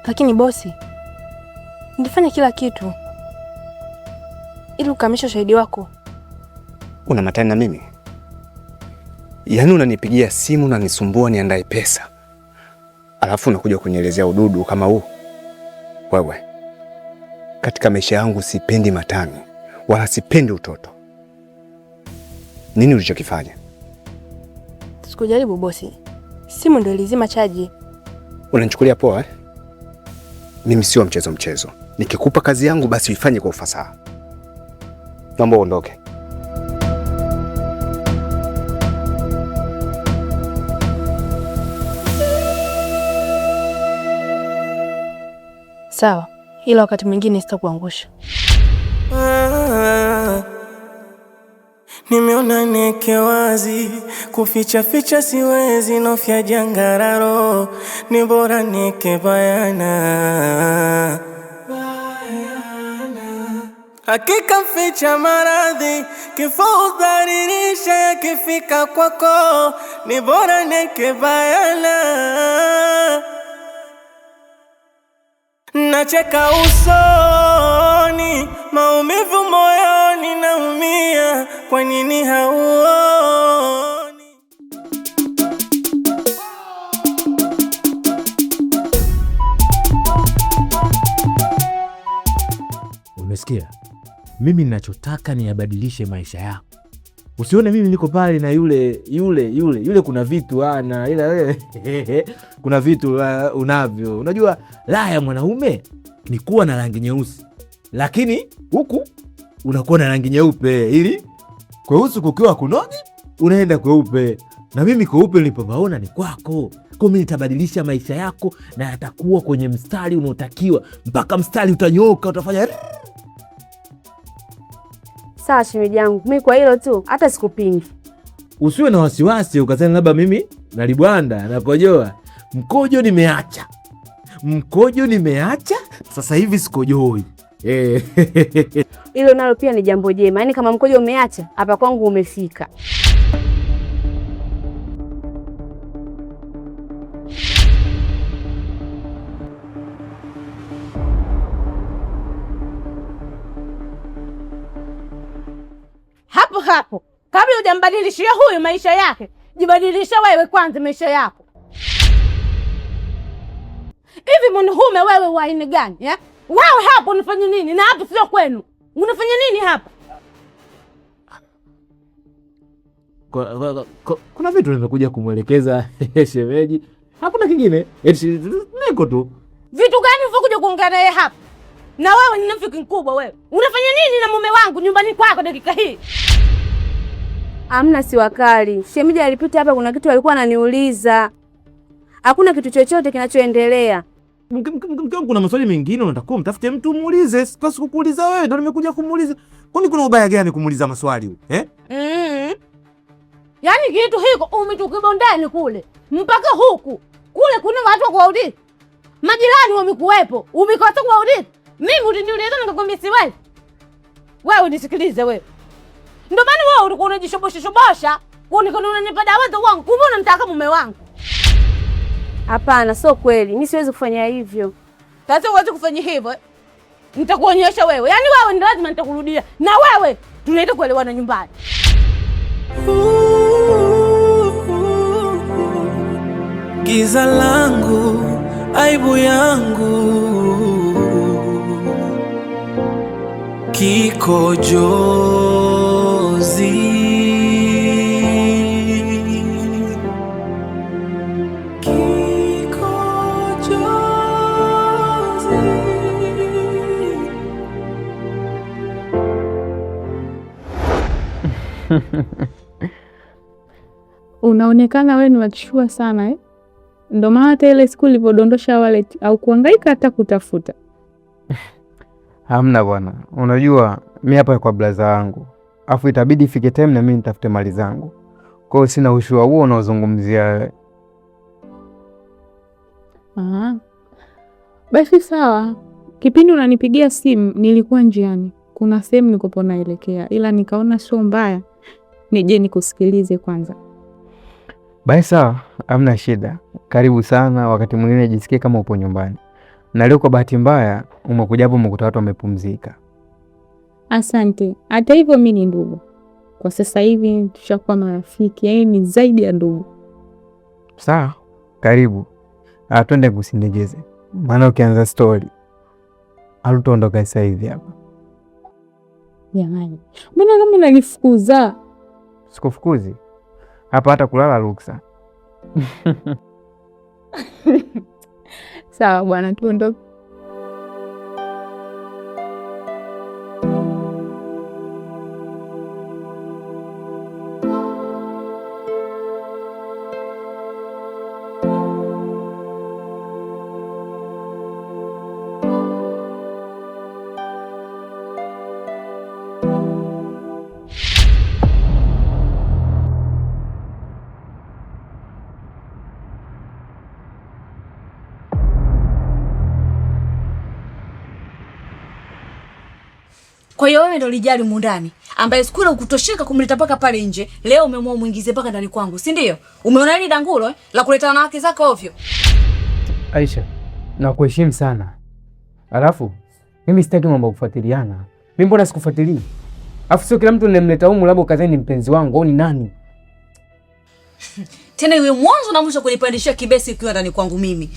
Lakini bosi, nilifanya kila kitu ili ukamilishe ushahidi wako. Una matani na mimi? Yaani unanipigia simu unanisumbua niandae pesa, alafu unakuja kunielezea ududu kama huu? Wewe, katika maisha yangu sipendi matani wala sipendi utoto. Nini ulichokifanya? Sikujaribu bosi, simu ndio ilizima chaji. Unanichukulia poa eh? Mimi sio mchezo. Nikikupa kazi yangu basi uifanye kwa ufasaha. Naomba uondoke. Sawa, ila wakati mwingine sitakuangusha. Nimeona neke wazi, kuficha siwezi, nofya jangararo, ni bora neke bayana. Hakika ficha maradhi, kifo udharirisha, yakifika kwako, ni bora neke bayana. Nacheka usoni, maumivu moyoni, naumia, kwa nini hauoni? Umesikia? Mimi ninachotaka ni yabadilishe maisha yako. Usione mimi niko pale na yule kuna vitu ana ila wewe kuna vitu unavyo. Unajua la ya mwanaume ni kuwa na rangi nyeusi, lakini huku unakuwa na rangi nyeupe, ili kweusi kukiwa kunogi unaenda kweupe. Na mimi kweupe nilipobaona ni kwako. Kwa mimi nitabadilisha maisha yako na yatakuwa kwenye mstari unaotakiwa, mpaka mstari utanyooka, utafanya. Sawa shemeji yangu, mimi kwa hilo tu hata sikupingi. Usiwe na wasiwasi ukasema labda mimi nalibwanda nakojoa. Mkojo nimeacha, sasa hivi sikojoi. Hilo nalo pia ni jambo jema. Yaani kama mkojo umeacha, hapa kwangu umefika. Hapo kabla hujambadilishia huyu maisha yake, jibadilisha wewe kwanza maisha yako. Hivi mwanaume wewe wa aina gani eh? Wewe hapo unafanya nini? Na hapo sio kwenu. Unafanya nini hapa? Kuna vitu nimekuja kumwelekeza shemeji. Hakuna kingine. Niko tu. Vitu gani unakuja kuongea naye hapa? Na wewe ni mfiki mkubwa wewe. Unafanya nini na mume wangu nyumbani kwako dakika hii? Amna, si wakali. Shemeji alipita hapa, kuna kitu alikuwa ananiuliza. Hakuna kitu chochote kinachoendelea. Kuna maswali mengine unatakiwa mtafute mtu muulize, sipasi kukuuliza wewe, ndio nimekuja kumuuliza. Kwani kuna ubaya gani kumuuliza maswali huyu? Yaani kitu hiko umetukiba ndani kule. Mpaka huku. Kule kuna watu wa kuaudit. Majirani wamekuwepo. Umekosa kuaudit. Mimi uliniuliza nikakwambia siwezi. Wewe unisikilize wewe. Ndio maana wewe ulikuwa unajishobosha, unanipa dawa wangu, kumbe unamtaka mume wangu. Hapana, sio kweli. Mimi siwezi kufanya hivyo. Sasa uweze kufanya hivyo. Nitakuonyesha wewe. Yaani wewe ni lazima nitakurudia. Na wewe tunaenda kuelewana nyumbani. Giza langu, aibu yangu, kikojozi, Unaonekana wewe ni wachua sana eh? Ndio maana hata ile siku ulipodondosha wallet au kuhangaika hata kutafuta. Hamna bwana. Unajua mimi hapa kwa blaza wangu. Afu itabidi ifike time na mimi nitafute mali zangu. Kwa hiyo sina ushua huo unaozungumzia wewe. Basi sawa. Kipindi unanipigia simu nilikuwa njiani. Kuna sehemu nilikopo naelekea, ila nikaona sio mbaya nije nikusikilize kwanza. Basi sawa, hamna shida. Karibu sana, wakati mwingine jisikie kama upo nyumbani. Na leo kwa bahati mbaya umekuja hapo umekuta watu wamepumzika. Asante. Hata hivyo mimi ni ndugu. Kwa sasa hivi tushakuwa marafiki, yaani ni zaidi ya ndugu. Sawa, karibu. Twende kusindegeze. Maana ukianza story alutaondoka sasa hivi hapa. Jamani, mbona kama unanifukuza? Sikufukuzi. Hapa hata kulala ruksa. Sawa bwana, tuondoke. Kwa hiyo wewe ndio lijali mundani ambaye sikula ukutosheka kumleta paka pale nje, leo umeamua muingize paka ndani kwangu, si ndio? Umeona hili dangulo la kuleta wanawake zako ovyo? Aisha, nakuheshimu sana. Alafu mimi sitaki mambo kufuatiliana. Mimi mbona sikufuatilii? Alafu sio kila mtu ninemleta humu labda kazeni mpenzi wangu au ni nani? Tena iwe mwanzo na mwisho kunipandishia kibesi ukiwa ndani kwangu mimi.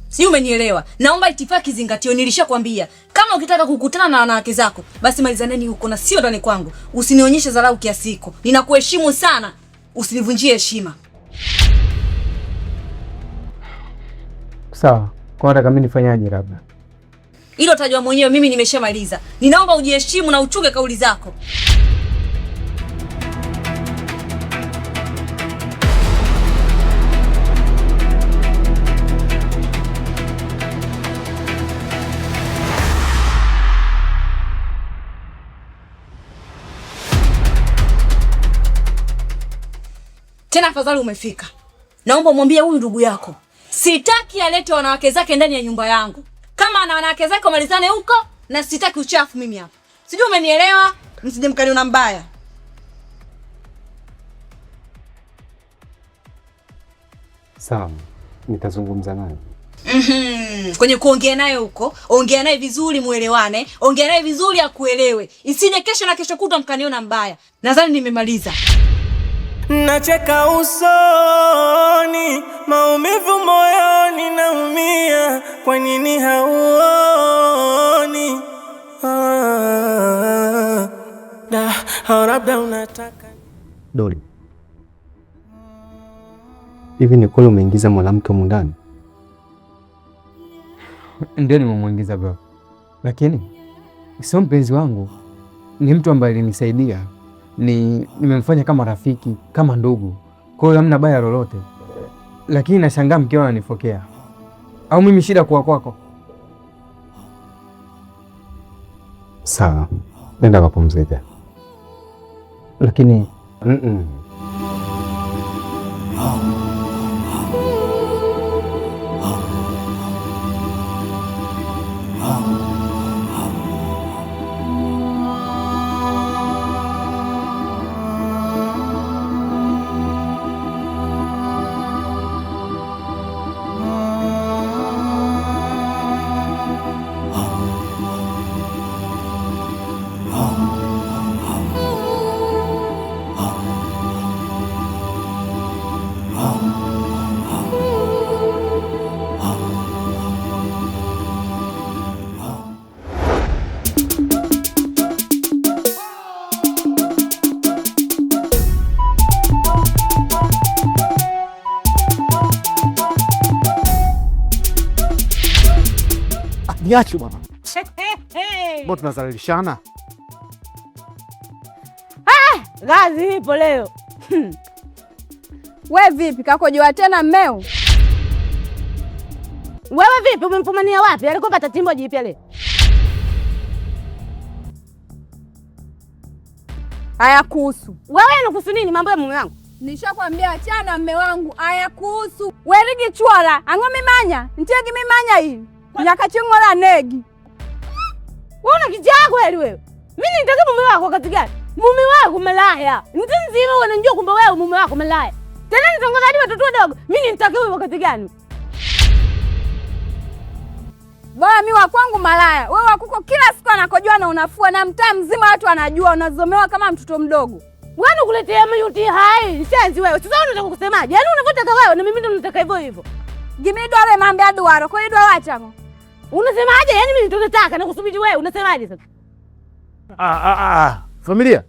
Si umenielewa? Naomba itifaki zingatio, nilishakwambia. Kama ukitaka kukutana na wanawake zako, basi malizaneni huko na sio ndani kwangu. Usinionyeshe dharau kiasi hiko. Ninakuheshimu sana. Usinivunjie heshima. Sawa. Kwa nataka mimi nifanyaje labda? Hilo tajua mwenyewe, mimi nimeshamaliza. Ninaomba ujiheshimu na uchunge kauli zako. Tena afadhali umefika. Naomba mwambie huyu ndugu yako, sitaki alete wanawake zake ndani ya nyumba yangu. Kama ana wanawake zake malizane huko, na sitaki uchafu mimi hapa. Sijui umenielewa? Msije mkaniona mbaya. Sawa, nitazungumza naye. Kwenye kuongea naye huko, ongea naye vizuri muelewane, ongea naye vizuri akuelewe. Isije kesho na kesho kutwa mkaniona mbaya. Nadhani nimemaliza. Nacheka usoni, maumivu moyoni, naumia. Kwa nini hauoni? Labda unataka Doli, hivi ni kweli umeingiza mwanamke humu ndani? Ndio nimemuingiza baba, lakini sio mpenzi wangu, ni mtu ambaye alinisaidia. Nimemfanya kama rafiki, kama ndugu. Kwa hiyo hamna baya lolote. Lakini nashangaa mkeo ananifokea. Au mimi shida kuwa kwako? Sawa, nenda kapumzike. Lakini niache bwana. Mbona tunazalilishana? Gazi ipo leo. We vipi kakojua tena mmeo? Wewe vipi umempumania wapi? Alikuwa tatimbo jipya leo. Haya kuhusu. Wewe unakuhusu nini mambo ya mume wangu? Nishakwambia achana mme wangu, aya kuhusu. Werigi chwala, ango mimanya, ntegi mimanya hii. Nyakaching'ola negi. Una kijaa kweli wewe? Mimi nitaka mume wako wakati gani? Mume wako malaya. Nzima wanajua kwamba wewe mume wako malaya. Tena nitongoza hadi watoto wadogo. Mimi nitaka wewe wakati gani? Bora mimi wa kwangu malaya. Wewe wakuko kila siku anakojua na unafua na mtaa mzima watu wanajua unazomewa kama mtoto mdogo. Wewe ukuletea mayuti hai. Shenzi wewe. Sasa unataka kusemaje? Yaani unavyotaka wewe na mimi ndo nataka hivyo hivyo. Gimido ale mambe aduaro. Kwa hiyo wacha. Unasemaje? Yaani mimi ndo nataka na kusubiri wewe. Unasemaje sasa? Familia.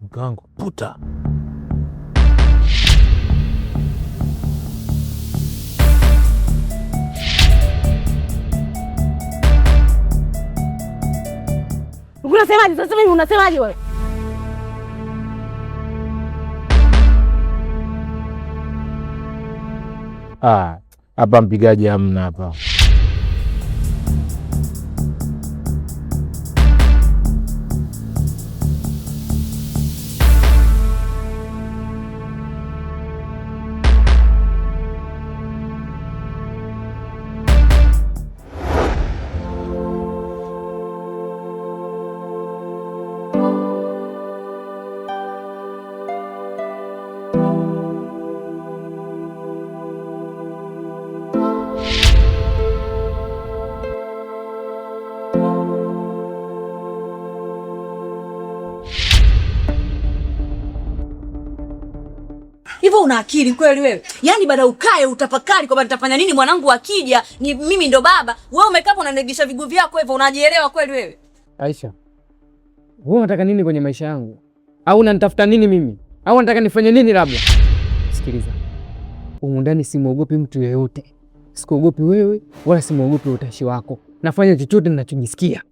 Mkango puta. Unasemaje sasa mimi unasemaje wewe? Hapa mpigaji hamna hapa. Hivyo una akili kweli wewe? Yaani baada ukae utafakari kwamba nitafanya nini mwanangu akija, ni mimi ndo baba. Wewe umekaa hapo unanegesha viguu vyako hivyo, unajielewa kweli wewe? Aisha, wewe unataka nini kwenye maisha yangu? Au unanitafuta nini mimi? Au unataka nifanye nini labda? Sikiliza. Humu ndani simuogopi mtu yeyote. Sikuogopi wewe wala simuogopi utashi wako. Nafanya chochote ninachojisikia.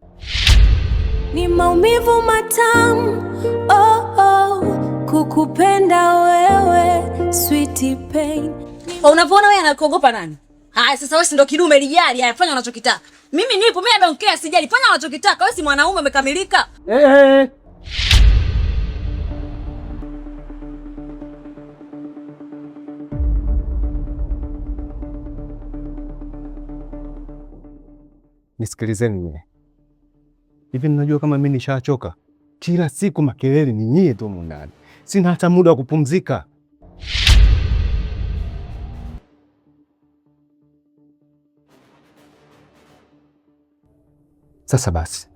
Ni maumivu matamu, kukupenda wewe, sweet pain. Unavyoona wewe anakuogopa nani? Haya sasa wewe si ndo kidume lijali, haya fanya unachokitaka. Mimi nipo, mimi don't care, sijali, fanya unachokitaka. Wewe si mwanaume umekamilika. Nisikilizeni nyie. Hivi mnajua kama mimi nishachoka? Kila siku makelele ni nyie tu ndani. Sina hata muda wa kupumzika. Sasa basi.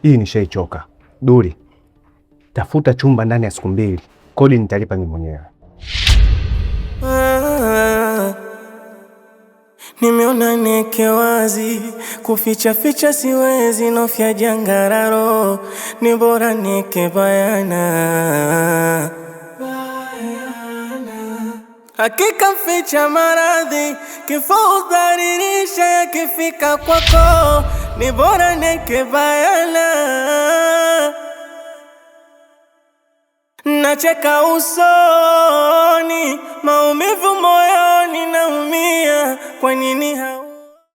Hii nishaichoka. Duli. Tafuta chumba ndani ya siku 2. Kodi nitalipa mimi mwenyewe. Nimeona neke wazi, kuficha ficha siwezi, nofya jangararo, ni bora neke bayana. Hakika ficha maradhi, kifo udharirisha yakifika kwako, ni bora neke bayana. Nacheka usoni, maumivu moyoni naumia, kwa nini